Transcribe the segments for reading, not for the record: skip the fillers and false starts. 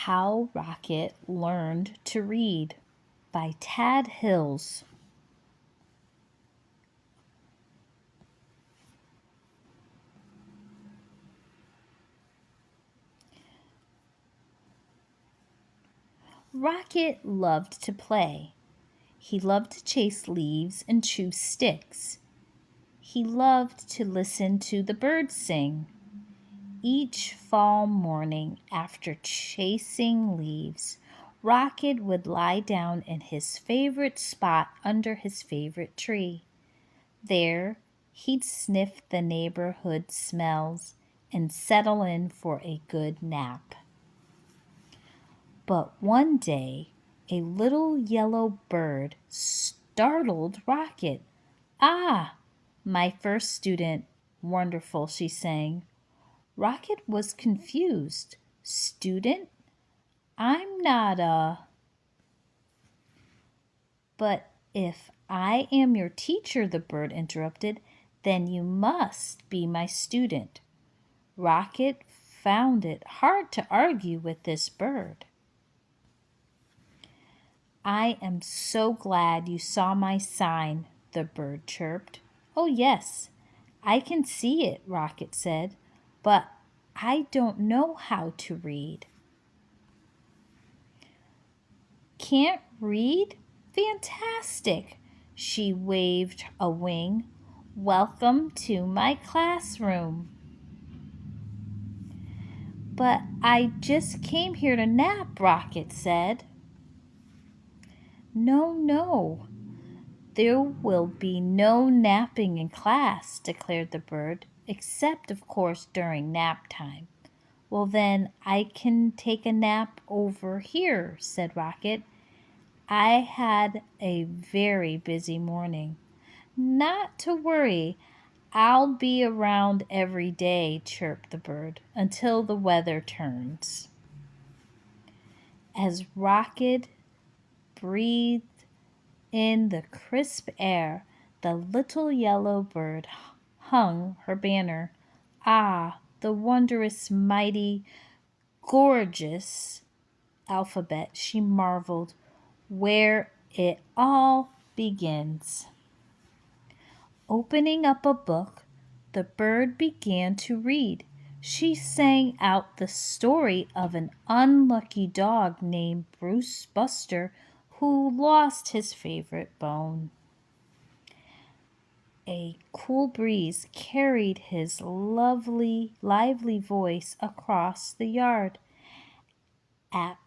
How Rocket Learned to Read by Tad Hills. Rocket loved to play. He loved to chase leaves and chew sticks. He loved to listen to the birds sing. Each fall morning, after chasing leaves, Rocket would lie down in his favorite spot under his favorite tree. There, he'd sniff the neighborhood smells and settle in for a good nap. But one day, a little yellow bird startled Rocket. "Ah, my first student, wonderful," she sang. Rocket was confused. "Student? I'm not a—" "But if I am your teacher," the bird interrupted, "then you must be my student." Rocket found it hard to argue with this bird. "I am so glad you saw my sign," the bird chirped. "Oh, yes, I can see it," Rocket said, "but I don't know how to read." "Can't read? Fantastic!" She waved a wing. "Welcome to my classroom." "But I just came here to nap," Rocket said. "No, no, there will be no napping in class," declared the bird, "except, of course, during nap time." "Well, then I can take a nap over here," said Rocket. "I had a very busy morning." "Not to worry, I'll be around every day," chirped the bird, "until the weather turns." As Rocket breathed in the crisp air, the little yellow bird hung her banner. Ah, the wondrous, mighty, gorgeous alphabet, she marveled, where it all begins. Opening up a book, the bird began to read. She sang out the story of an unlucky dog named Bruce Buster who lost his favorite bone. A cool breeze carried his lively voice across the yard. At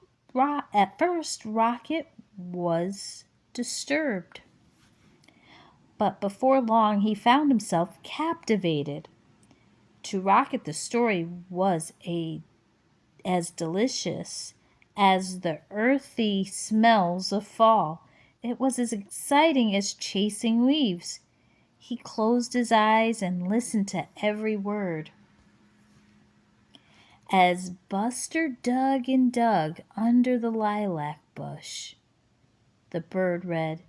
first, Rocket was disturbed, but before long he found himself captivated. To Rocket, the story was as delicious as the earthy smells of fall. It was as exciting as chasing leaves. He closed his eyes and listened to every word. As Buster dug and dug under the lilac bush, the bird read,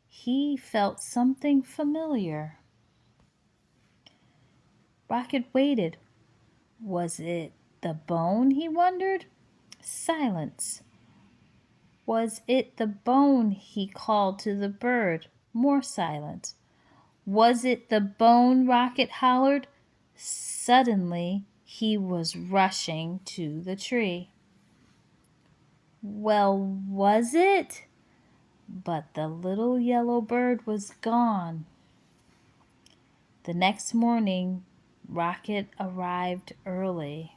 he felt something familiar. Rocket waited. Was it the bone, he wondered? Silence. Was it the bone, he called to the bird? More silence. Was it the bone, Rocket hollered. Suddenly, he was rushing to the tree. Well, was it? But the little yellow bird was gone. The next morning, Rocket arrived early.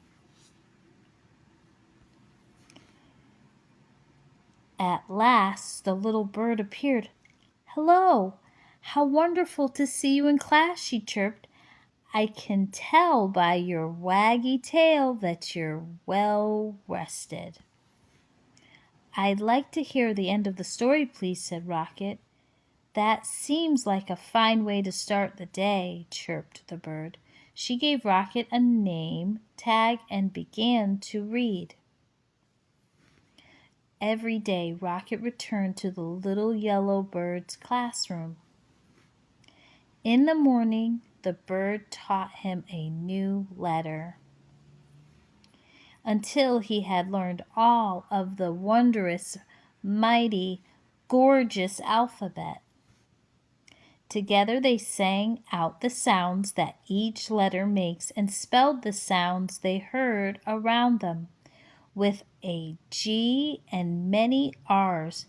At last, the little bird appeared. "Hello! How wonderful to see you in class," she chirped. "I can tell by your waggy tail that you're well rested." "I'd like to hear the end of the story, please," said Rocket. "That seems like a fine way to start the day," chirped the bird. She gave Rocket a name tag and began to read. Every day, Rocket returned to the little yellow bird's classroom. In the morning, the bird taught him a new letter. until he had learned all of the wondrous, mighty, gorgeous alphabet. Together they sang out the sounds that each letter makes and spelled the sounds they heard around them. With a G and many R's,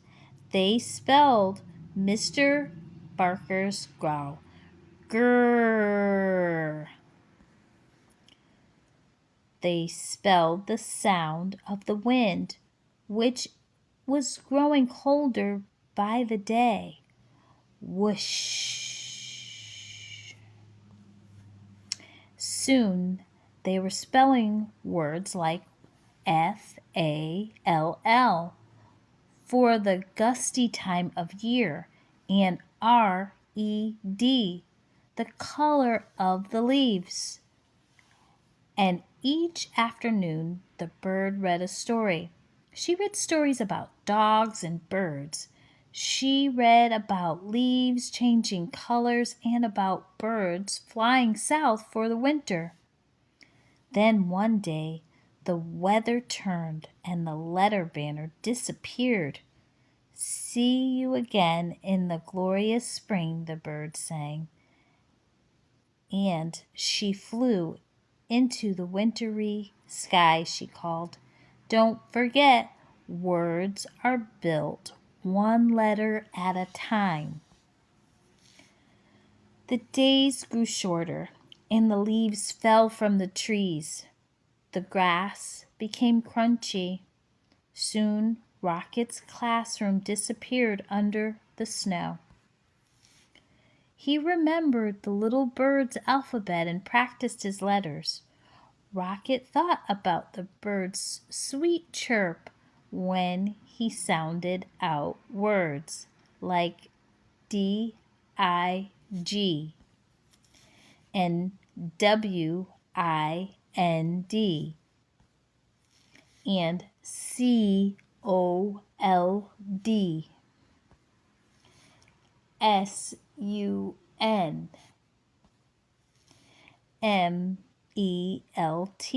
they spelled Mr. Barker's growl. Grrr. They spelled the sound of the wind, which was growing colder by the day. Whoosh. Soon they were spelling words like FALL for the gusty time of year and RED, the color of the leaves. And each afternoon the bird read a story. She read stories about dogs and birds. She read about leaves changing colors and about birds flying south for the winter. Then one day the weather turned and the letter banner disappeared. See you again in the glorious spring, the bird sang. And she flew into the wintry sky, she called. Don't forget, words are built one letter at a time. The days grew shorter, and the leaves fell from the trees. The grass became crunchy. Soon Rocket's classroom disappeared under the snow. He remembered the little bird's alphabet and practiced his letters. Rocket thought about the bird's sweet chirp when he sounded out words like DIG and WIND and COLD, SUN, MELT.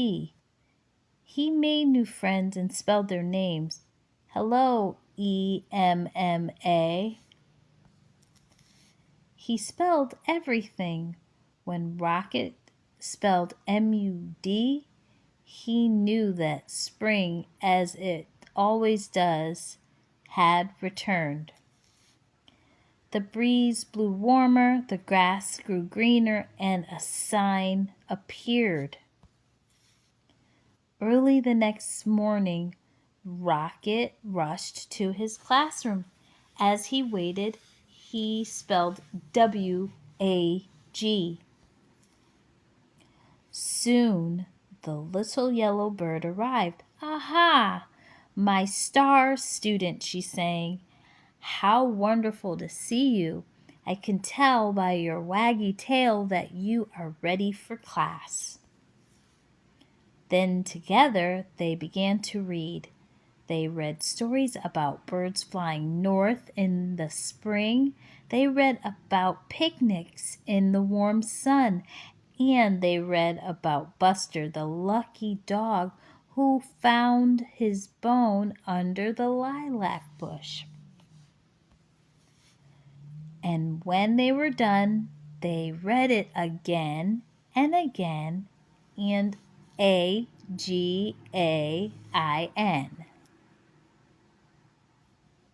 He made new friends and spelled their names. Hello, EMMA. He spelled everything. When Rocket spelled MUD, he knew that spring, as it always does, had returned. The breeze blew warmer, the grass grew greener, and a sign appeared. Early the next morning, Rocket rushed to his classroom. As he waited, he spelled WAG. Soon the little yellow bird arrived. Aha! My star student, she sang. How wonderful to see you. I can tell by your waggy tail that you are ready for class. Then together they began to read. They read stories about birds flying north in the spring. They read about picnics in the warm sun. And they read about Buster, the lucky dog who found his bone under the lilac bush. And when they were done, they read it again and again, and AGAIN.